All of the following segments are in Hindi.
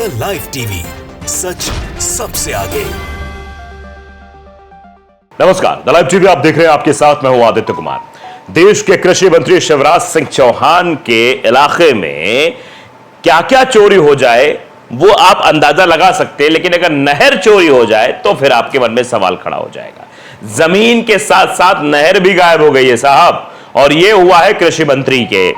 द लाइव टीवी, सच सबसे आगे। नमस्कार, द लाइव टीवी आप देख रहे हैं, आपके साथ मैं हूं आदित्य कुमार। देश के कृषि मंत्री शिवराज सिंह चौहान के इलाके में क्या क्या चोरी हो जाए वो आप अंदाजा लगा सकते हैं, लेकिन अगर नहर चोरी हो जाए तो फिर आपके मन में सवाल खड़ा हो जाएगा। जमीन के साथ साथ नहर भी गायब हो गई है साहब, और यह हुआ है कृषि मंत्री के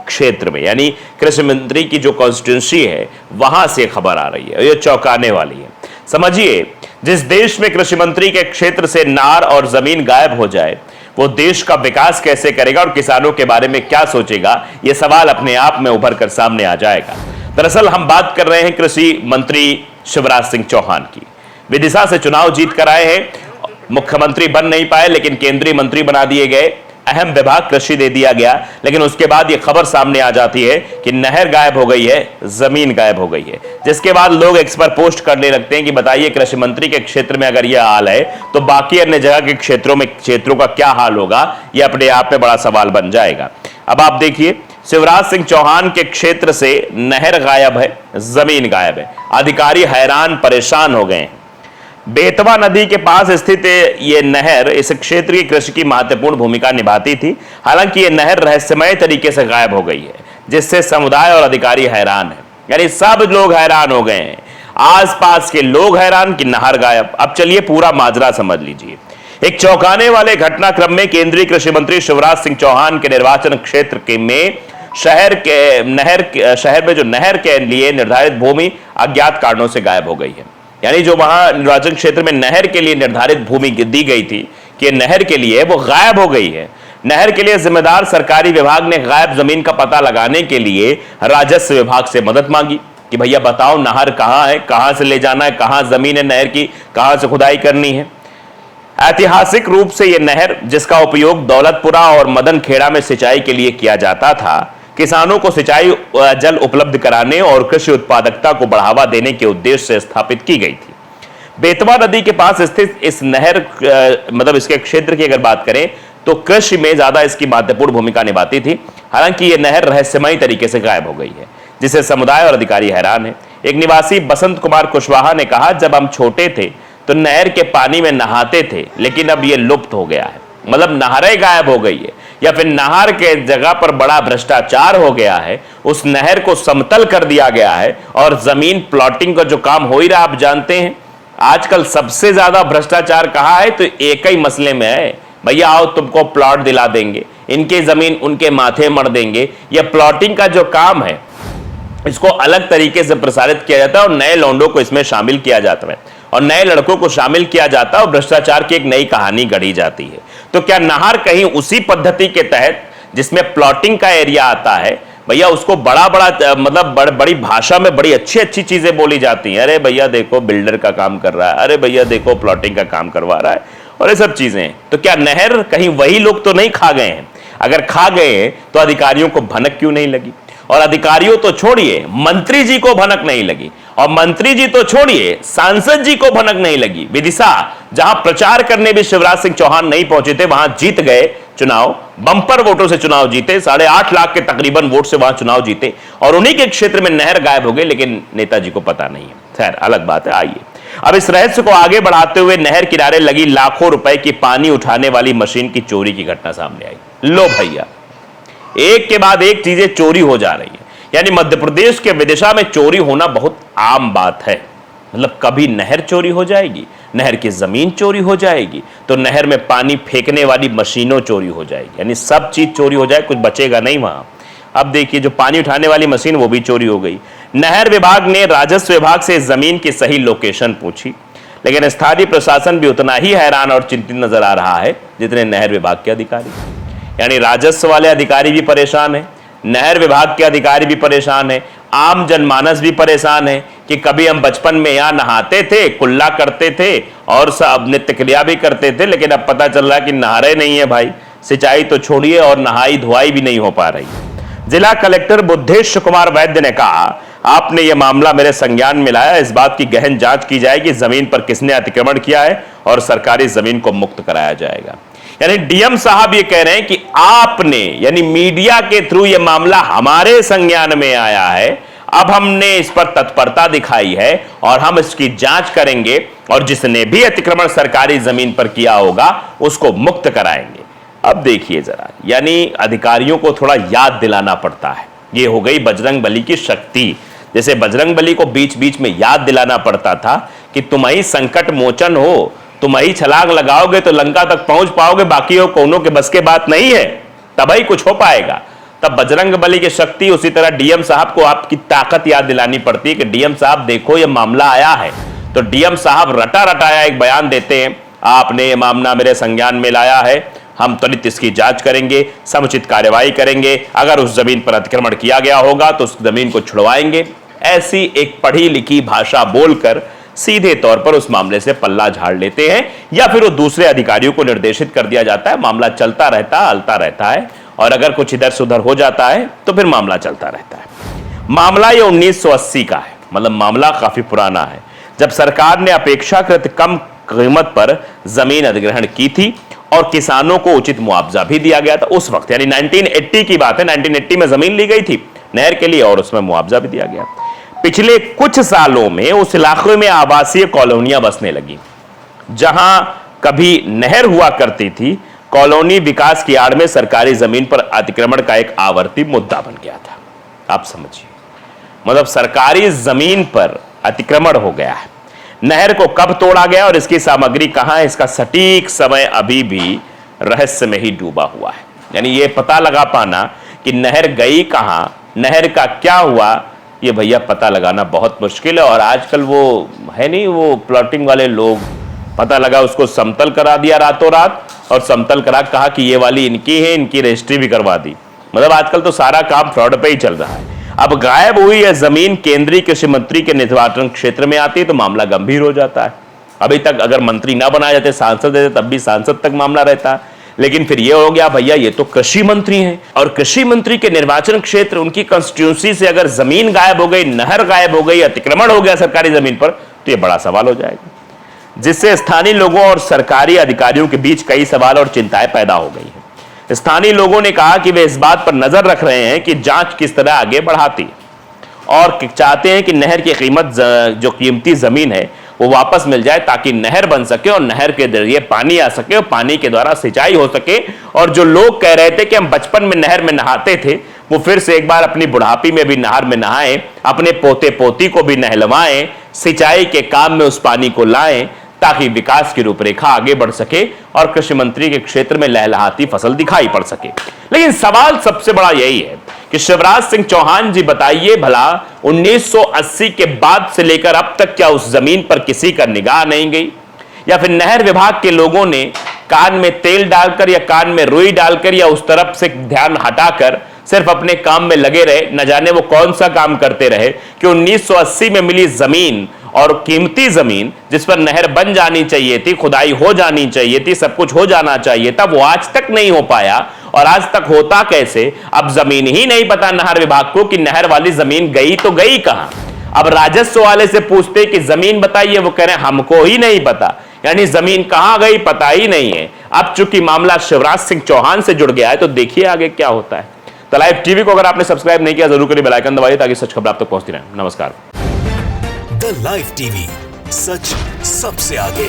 क्षेत्र में, यानी कृषि मंत्री की जो कॉन्स्टिट्यूंसी है वहां से खबर आ रही है। यह चौंकाने वाली है। समझिए, जिस देश में कृषि मंत्री के क्षेत्र से नार और जमीन गायब हो जाए वो देश का विकास कैसे करेगा और किसानों के बारे में क्या सोचेगा, यह सवाल अपने आप में उभर कर सामने आ जाएगा। दरअसल हम बात कर रहे हैं कृषि मंत्री शिवराज सिंह चौहान की। विदिशा से चुनाव जीत कर आए हैं, मुख्यमंत्री बन नहीं पाए लेकिन केंद्रीय मंत्री बना दिए गए, अहम विभाग कृषि दे दिया गया, लेकिन उसके बाद यह खबर सामने आ जाती है कि नहर गायब हो गई है, जमीन गायब हो गई है, जिसके बाद लोग एक्स पर पोस्ट करने लगते हैं कि बताइए कृषि मंत्री के क्षेत्र में अगर यह हाल है तो बाकी अन्य जगह के क्षेत्रों का क्या हाल होगा, यह अपने आप में बड़ा सवाल बन जाएगा। अब आप देखिए, शिवराज सिंह चौहान के क्षेत्र से नहर गायब है, जमीन गायब है, अधिकारी हैरान परेशान हो गए हैं। बेतवा नदी के पास स्थित यह नहर इस क्षेत्र की कृषि की महत्वपूर्ण भूमिका निभाती थी। हालांकि यह नहर रहस्यमय तरीके से गायब हो गई है, जिससे समुदाय और अधिकारी हैरान है, यानी सब लोग हैरान हो गए हैं। आसपास के लोग हैरान कि नहर गायब। अब चलिए पूरा माजरा समझ लीजिए। एक चौंकाने वाले घटनाक्रम में केंद्रीय कृषि मंत्री शिवराज सिंह चौहान के निर्वाचन क्षेत्र के में शहर में जो नहर के लिए निर्धारित भूमि अज्ञात कारणों से गायब हो गई है। यानी जो वहां निर्वाचन क्षेत्र में नहर के लिए निर्धारित भूमि दी गई थी कि नहर के लिए, वो गायब हो गई है। नहर के लिए जिम्मेदार सरकारी विभाग ने गायब जमीन का पता लगाने के लिए राजस्व विभाग से मदद मांगी कि भैया बताओ नहर कहां है, कहां से ले जाना है, कहां जमीन है नहर की, कहां से खुदाई करनी है। ऐतिहासिक रूप से यह नहर, जिसका उपयोग दौलतपुरा और मदन खेड़ा में सिंचाई के लिए किया जाता था, किसानों को सिंचाई जल उपलब्ध कराने और कृषि उत्पादकता को बढ़ावा देने के उद्देश्य से स्थापित की गई थी। बेतवा नदी के पास स्थित इस नहर इसके क्षेत्र की अगर बात करें तो कृषि में ज्यादा इसकी महत्वपूर्ण भूमिका निभाती थी। हालांकि यह नहर रहस्यमयी तरीके से गायब हो गई है, जिससे समुदाय और अधिकारी हैरान है। एक निवासी बसंत कुमार कुशवाहा ने कहा, जब हम छोटे थे तो नहर के पानी में नहाते थे, लेकिन अब यह लुप्त हो गया है। मतलब नहरें गायब हो गई है, या फिर नहर के जगह पर बड़ा भ्रष्टाचार हो गया है, उस नहर को समतल कर दिया गया है और जमीन प्लॉटिंग का जो काम हो ही रहा, आप जानते हैं आजकल सबसे ज्यादा भ्रष्टाचार कहां है, तो एक ही मसले में है, भैया आओ तुमको प्लॉट दिला देंगे, इनके जमीन उनके माथे मर देंगे। यह प्लॉटिंग का जो काम है इसको अलग तरीके से प्रसारित किया जाता है और नए लौंडों को इसमें शामिल किया जाता है और नए लड़कों को शामिल किया जाता है और भ्रष्टाचार की एक नई कहानी गढ़ी जाती है। तो क्या नहर कहीं उसी पद्धति के तहत जिसमें प्लॉटिंग का एरिया आता है, भैया उसको बड़ी भाषा में बड़ी अच्छी चीजें बोली जाती हैं, अरे भैया देखो बिल्डर का काम कर रहा है, अरे भैया देखो प्लॉटिंग का काम करवा रहा है, और ये सब चीजें। तो क्या नहर कहीं वही लोग तो नहीं खा गए हैं? अगर खा गए हैं तो अधिकारियों को भनक क्यों नहीं लगी? और अधिकारियों तो छोड़िए, मंत्री जी को भनक नहीं लगी, और मंत्री जी तो छोड़िए, सांसद जी को भनक नहीं लगी। विदिशा, जहां प्रचार करने भी शिवराज सिंह चौहान नहीं पहुंचे थे, वहां जीत गए चुनाव, बंपर वोटों से चुनाव जीते, 8.5 लाख के तकरीबन वोट से वहां चुनाव जीते, और उन्हीं के क्षेत्र में नहर गायब हो गई, लेकिन नेताजी को पता नहीं है। खैर अलग बात है। आइए अब इस रहस्य को आगे बढ़ाते हुए नहर किनारे लगी लाखों रुपए की पानी उठाने वाली मशीन की चोरी की घटना सामने आई। लो भैया, एक के बाद एक चीजें चोरी हो जा रही है। यानी मध्य प्रदेश के विदिशा में चोरी होना बहुत आम बात है। मतलब कभी नहर चोरी हो जाएगी, नहर की जमीन चोरी हो जाएगी, तो नहर में पानी फेंकने वाली मशीनों चोरी हो जाएगी, यानी सब चीज चोरी हो जाए, कुछ बचेगा नहीं वहां। अब देखिए, जो पानी उठाने वाली मशीन वो भी चोरी हो गई। नहर विभाग ने राजस्व विभाग से जमीन की सही लोकेशन पूछी, लेकिन स्थानीय प्रशासन भी उतना ही हैरान और चिंतित नजर आ रहा है जितने नहर विभाग के अधिकारी। यानी राजस्व वाले अधिकारी भी परेशान है, नहर विभाग के अधिकारी भी परेशान है, आम जनमानस भी परेशान है कि कभी हम बचपन में यहां नहाते थे, कुल्ला करते थे और सब नित्य क्रिया भी करते थे, लेकिन अब पता चल रहा है कि नहरें नहीं है भाई, सिंचाई तो छोड़िए और नहाई धुआई भी नहीं हो पा रही। जिला कलेक्टर बुद्धेश कुमार वैद्य ने कहा, आपने यह मामला मेरे संज्ञान में लाया, इस बात की गहन जांच की जाएगी, जमीन पर किसने अतिक्रमण किया है और सरकारी जमीन को मुक्त कराया जाएगा। यानी डीएम साहब ये कह रहे हैं कि आपने, यानी मीडिया के थ्रू यह मामला हमारे संज्ञान में आया है, अब हमने इस पर तत्परता दिखाई है और हम इसकी जांच करेंगे और जिसने भी अतिक्रमण सरकारी जमीन पर किया होगा उसको मुक्त कराएंगे। अब देखिए जरा, यानी अधिकारियों को थोड़ा याद दिलाना पड़ता है। ये हो गई बजरंग बली की शक्ति। जैसे बजरंग बली को बीच बीच में याद दिलाना पड़ता था कि तुम ही संकट मोचन हो, तुम ही छलांग लगाओगे तो लंका तक पहुंच पाओगे, बाकी हो कोनों के बस के बात नहीं है, तब ही कुछ हो पाएगा। तब बजरंग बली की शक्ति, उसी तरह डीएम साहब को आपकी ताकत याद दिलानी पड़ती है कि डीएम साहब देखो ये मामला आया है। तो डीएम साहब रटा रटाया एक बयान देते हैं, आपने ये मामला मेरे संज्ञान में लाया है, हम त्वरित इसकी जांच करेंगे, समुचित कार्यवाही करेंगे, अगर उस जमीन पर अतिक्रमण किया गया होगा तो उस जमीन को छुड़वाएंगे। ऐसी एक पढ़ी लिखी भाषा बोलकर सीधे तौर पर उस मामले से पल्ला झाड़ लेते हैं, या फिर वो दूसरे अधिकारियों को निर्देशित कर दिया जाता है। मामला चलता रहता है, हलता रहता है, और अगर कुछ इधर से उधर हो जाता है तो फिर मामला चलता रहता है। मामला ये 1980 का है, मतलब मामला काफी पुराना है, जब सरकार ने अपेक्षाकृत कम कीमत पर जमीन अधिग्रहण की थी और किसानों को उचित मुआवजा भी दिया गया था उस वक्त, यानी 1980 की बात है। 1980 में जमीन ली गई थी नहर के लिए और उसमें मुआवजा भी दिया गया। पिछले कुछ सालों में उस इलाके में आवासीय कॉलोनियां बसने लगी। जहां कभी नहर हुआ करती थी, कॉलोनी विकास की आड़ में सरकारी जमीन पर अतिक्रमण का एक आवर्ती मुद्दा बन गया था। आप समझिए, मतलब सरकारी जमीन पर अतिक्रमण हो गया है। नहर को कब तोड़ा गया और इसकी सामग्री कहां है, इसका सटीक समय अभी भी रहस्य में ही डूबा हुआ है। यानी यह पता लगा पाना कि नहर गई कहां, नहर का क्या हुआ, ये भैया पता लगाना बहुत मुश्किल है। और आजकल वो है नहीं, वो प्लॉटिंग वाले लोग, पता लगा उसको समतल करा दिया रातों रात, और समतल करा कहा कि ये वाली इनकी है, इनकी रजिस्ट्री भी करवा दी। मतलब आजकल तो सारा काम फ्रॉड पे ही चल रहा है। अब गायब हुई यह जमीन केंद्रीय कृषि मंत्री के निर्वाचन क्षेत्र में आती है तो मामला गंभीर हो जाता है। अभी तक अगर मंत्री ना बनाए जाते, सांसद रहते, तब भी सांसद तक मामला रहता है। लेकिन फिर यह हो गया भैया ये तो कृषि मंत्री हैं, और कृषि मंत्री के निर्वाचन क्षेत्र, उनकी कॉन्स्टिट्यूंसी से अगर जमीन गायब हो गई, नहर गायब हो गई, अतिक्रमण हो गया सरकारी जमीन पर, तो यह बड़ा सवाल हो जाएगा, जिससे स्थानीय लोगों और सरकारी अधिकारियों के बीच कई सवाल और चिंताएं पैदा हो गई हैं। स्थानीय लोगों ने कहा कि वे इस बात पर नजर रख रहे हैं कि जांच किस तरह आगे बढ़ाती, और चाहते हैं कि नहर की कीमत, जो कीमती जमीन है, वो वापस मिल जाए ताकि नहर बन सके और नहर के जरिए पानी आ सके और पानी के द्वारा सिंचाई हो सके। और जो लोग कह रहे थे कि हम बचपन में नहर में नहाते थे, वो फिर से एक बार अपनी बुढ़ापी में भी नहर में नहाएं, अपने पोते पोती को भी नहलवाएं, सिंचाई के काम में उस पानी को लाएं, ताकि विकास की रूपरेखा आगे बढ़ सके और कृषि मंत्री के क्षेत्र में लहलहाती फसल दिखाई पड़ सके। लेकिन सवाल सबसे बड़ा यही है कि शिवराज सिंह चौहान जी बताइए भला, 1980 के बाद से लेकर अब तक क्या उस जमीन पर किसी का निगाह नहीं गई, या फिर नहर विभाग के लोगों ने कान में तेल डालकर या कान में रुई डालकर या उस तरफ से ध्यान हटाकर सिर्फ अपने काम में लगे रहे। न जाने वो कौन सा काम करते रहे कि 1980 में मिली जमीन, और कीमती जमीन जिस पर नहर बन जानी चाहिए थी, खुदाई हो जानी चाहिए थी, सब कुछ हो जाना चाहिए था, वो आज तक नहीं हो पाया। और आज तक होता कैसे, अब जमीन ही नहीं पता नहर विभाग को कि नहर वाली जमीन गई तो गई कहां। अब राजस्व वाले से पूछते कि जमीन बताइए, वो कह रहे हैं हमको ही नहीं पता, यानी जमीन कहां गई पता ही नहीं है। अब चूंकि मामला शिवराज सिंह चौहान से जुड़ गया है तो देखिए आगे क्या होता है। तो लाइव टीवी को अगर आपने सब्सक्राइब नहीं किया जरूर करिए, बेल आइकन दबाइए ताकि सच खबर आप तक पहुंचती रहे। नमस्कार। द लाइव टीवी, सच सबसे आगे।